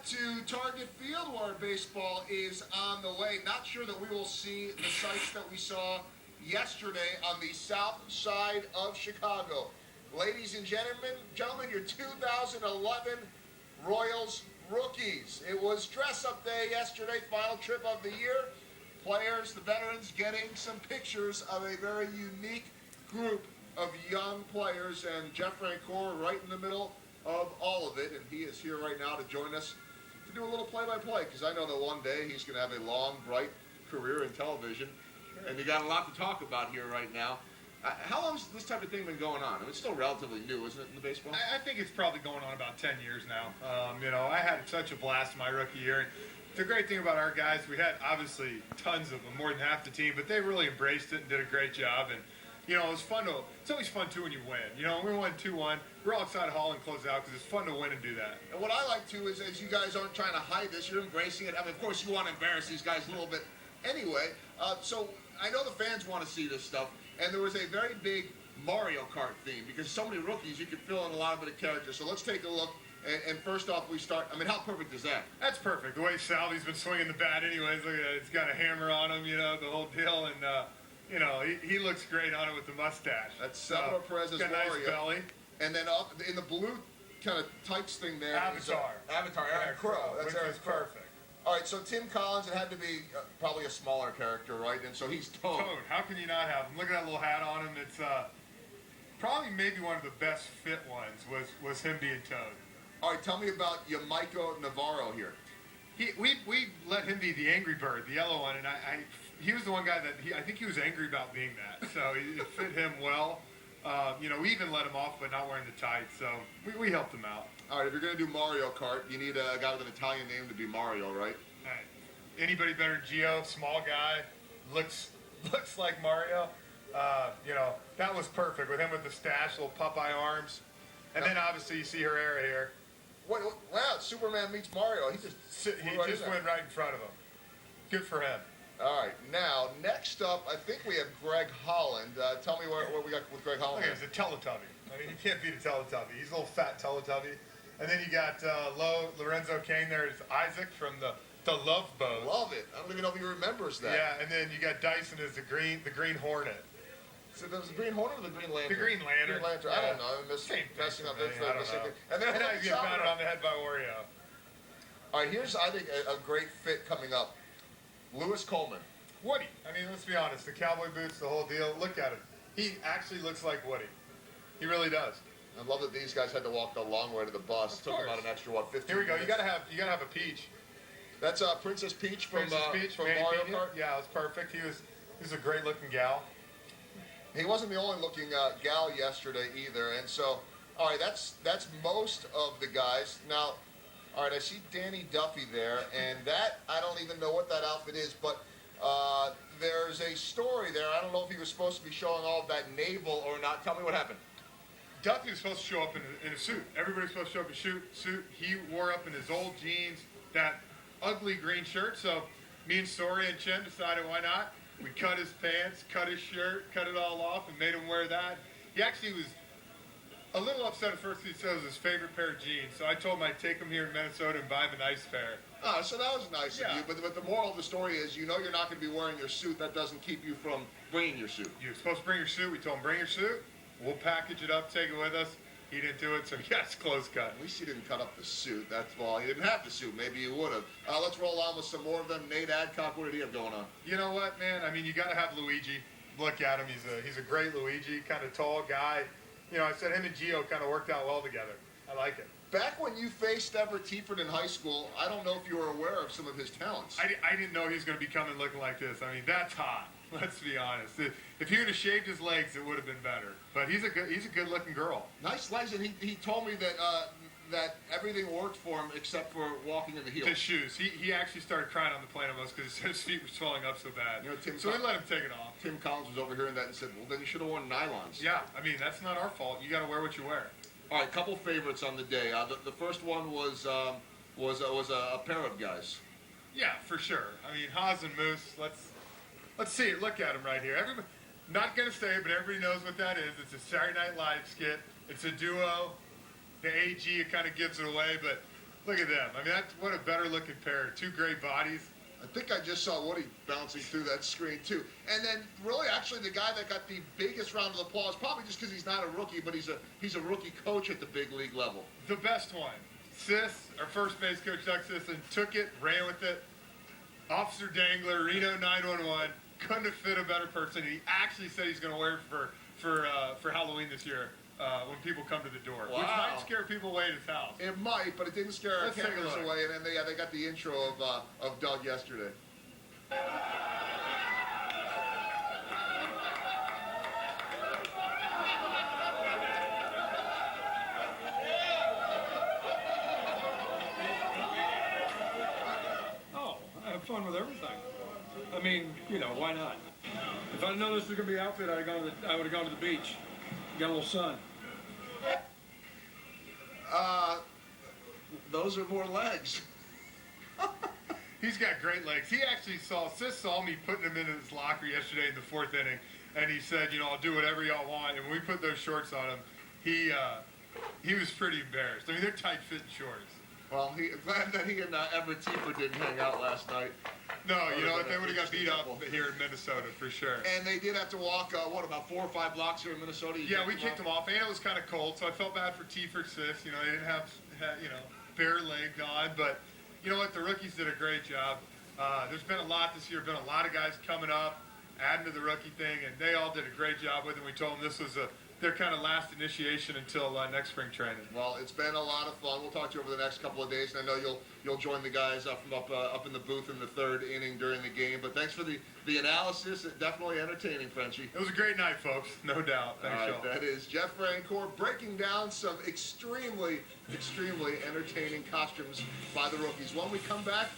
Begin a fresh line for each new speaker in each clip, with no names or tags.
to Target Field where baseball is on the way. Not sure that we will see the sights that we saw yesterday on the south side of Chicago. Ladies and gentlemen, your 2011 Royals rookies. It was dress-up day yesterday, final trip of the year. Players, the veterans, getting some pictures of a very unique group of young players, and Jeff Francoeur right in the middle of all of it, and he is here right now to join us to do a little play-by-play, because I know that one day he's going to have a long, bright career in television, and you got a lot to talk about here right now. How long has this type of thing been going on? I mean, it's still relatively new, isn't it, in the baseball?
I think it's probably going on about 10 years now. I had such a blast my rookie year. And the great thing about our guys, we had obviously tons of them, more than half the team, but they really embraced it and did a great job. And it was fun it's always fun too when you win. We won 2-1. We're all excited Holland close out because it's fun to win and do that.
And what I like too is you guys aren't trying to hide this, you're embracing it. I mean, of course you want to embarrass these guys a little bit anyway. So I know the fans want to see this stuff, and there was a very big Mario Kart theme because so many rookies, you can fill in a lot of the characters. So let's take a look. And first off, we start. I mean, how perfect is that?
That's perfect. The way Salvy's been swinging the bat, anyways. Look at it. It's got a hammer on him, the whole deal, and he looks great on it with the mustache.
That's Salvador Perez's Mario.
Nice belly.
And then up in the blue kind of tights thing there.
Avatar.
Aaron Crow. That's Aaron Crow.
Perfect.
All right, so Tim Collins, it had to be probably a smaller character, right? And so he's Toad.
How can you not have him? Look at that little hat on him. It's probably maybe one of the best fit ones was him being Toad.
All right, tell me about Yamaiko Navarro here.
We let him be the Angry Bird, the yellow one, and he was the one guy that I think he was angry about being that. So it fit him well. We even let him off, but not wearing the tights. So we helped him out.
All right, if you're going to do Mario Kart, you need a guy with an Italian name to be Mario, right?
All right. Anybody better than Gio? Small guy, looks like Mario. That was perfect with him with the stash, little Popeye arms, and then obviously you see Herrera here.
Wow, Superman meets Mario. He just
went right in front of him. Good for him.
All right, now, next up, I think we have Greg Holland. Tell me what we got with Greg Holland.
Okay, he's a Teletubby. I mean, you can't beat a Teletubby. He's a little fat Teletubby. And then you got Lorenzo Kane there is Isaac from the Love Boat.
Love it. I don't even know if he remembers that.
Yeah, and then you got Dyson as the Green Hornet.
So there was the Green Hornet or the Green Lantern?
The Green Lantern.
Green Lantern.
Yeah.
I don't know. I'm messing up.
And then he's getting pounded on the head by Oreo.
All right, here's, I think, a great fit coming up. Lewis Coleman.
Woody. I mean, let's be honest. The cowboy boots, the whole deal. Look at him. He actually looks like Woody. He really does.
I love that these guys had to walk the long way to the bus. It took them about an extra, 15
Here we go.
minutes.
You gotta have a Peach.
That's Princess Peach from Mario Kart.
Yeah, it was perfect. He was a great looking gal.
He wasn't the only looking gal yesterday either. And so, all right, that's most of the guys. Now, all right, I see Danny Duffy there, and that, I don't even know what that outfit is, but there's a story there. I don't know if he was supposed to be showing all of that navel or not. Tell me what happened.
Duffy was supposed to show up in a suit. Everybody's supposed to show up in a suit. He wore up in his old jeans, that ugly green shirt. So me and Soria and Chen decided why not. We cut his pants, cut his shirt, cut it all off, and made him wear that. He actually was a little upset at first. He said it was his favorite pair of jeans. So I told him I'd take him here in Minnesota and buy him a nice pair.
Oh, so that was nice of you. But the moral of the story is, you're not going to be wearing your suit. That doesn't keep you from bringing your suit.
You're supposed to bring your suit. We told him, bring your suit. We'll package it up, take it with us. He didn't do it, so he got his clothes cut.
At least he didn't cut up the suit. That's all. He didn't have the suit. Maybe he would have. Let's roll on with some more of them. Nate Adcock, what did he have going on?
You know what, man? I mean, you got to have Luigi. Look at him. He's a great Luigi, kind of tall guy. I said him and Gio kind of worked out well together. I like it.
Back when you faced Everett Teaford in high school, I don't know if you were aware of some of his talents.
I didn't know he was going to be coming looking like this. I mean, that's hot. Let's be honest. If he would have shaved his legs, it would have been better. But he's a good-looking girl.
Nice legs, and he told me that everything worked for him except for walking in the heels.
His shoes. He actually started crying on the plane almost because his feet were swelling up so bad. So we let him take it off.
Tim Collins was overhearing that and said, well, then you should have worn nylons.
Yeah, I mean, that's not our fault. You got to wear what you wear.
All right, couple favorites on the day. The first one was a pair of guys.
Yeah, for sure. I mean, Haas and Moose, let's see it. Look at him right here. Everybody, not going to say it, but everybody knows what that is. It's a Saturday Night Live skit. It's a duo. The AG, it kind of gives it away, but Look at them. I mean, that's what a better looking pair. Two great bodies.
I think I just saw Woody bouncing through that screen too. And then really actually the guy that got the biggest round of applause, probably just because he's not a rookie, but he's a rookie coach at the big league level.
The best one. Sis, our first base coach, Doug Sisson, took it, ran with it. Officer Dangler, Reno 911, couldn't have fit a better person. He actually said he's going to wear it for Halloween this year when people come to the door,
wow.
Which might scare people away at his house.
It might, but it didn't scare our
Let's take a
cameras
look.
away. And then they got the intro of Doug yesterday.
Oh, I have fun with everything. I mean, you know, why not? If I'd known this was gonna be outfit, I would have gone to the beach, got a little sun.
Those are more legs.
He's got great legs. He actually saw me putting him into his locker yesterday in the 4th inning, and he said, you know, I'll do whatever y'all want. And when we put those shorts on him, he was pretty embarrassed. I mean, they're tight-fitting shorts.
Well, glad that he and Everett Teaford didn't hang out last night.
No, you know what? They would have got beat up here in Minnesota for sure.
And they did have to walk, about 4 or 5 blocks here in Minnesota?
Yeah, we kicked them off, and it was kind of cold, so I felt bad for Teaford Sis. You know, they didn't have bare legged on, but you know what? The rookies did a great job. There's been a lot this year. Been a lot of guys coming up, adding to the rookie thing, and they all did a great job with it. We told them this was their kind of last initiation until next spring training.
Well, it's been a lot of fun. We'll talk to you over the next couple of days, and I know you'll join the guys up in the booth in the 3rd inning during the game. But thanks for the analysis. Definitely entertaining, Frenchie.
It was a great night, folks. No doubt. Thanks,
all right,
y'all.
that is Jeff Francoeur breaking down some extremely entertaining costumes by the rookies. When we come back,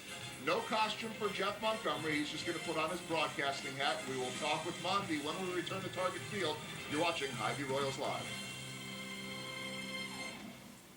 no costume for Jeff Montgomery. He's just going to put on his broadcasting hat. We will talk with Mondi when we return to Target Field. You're watching Hy-Vee Royals Live.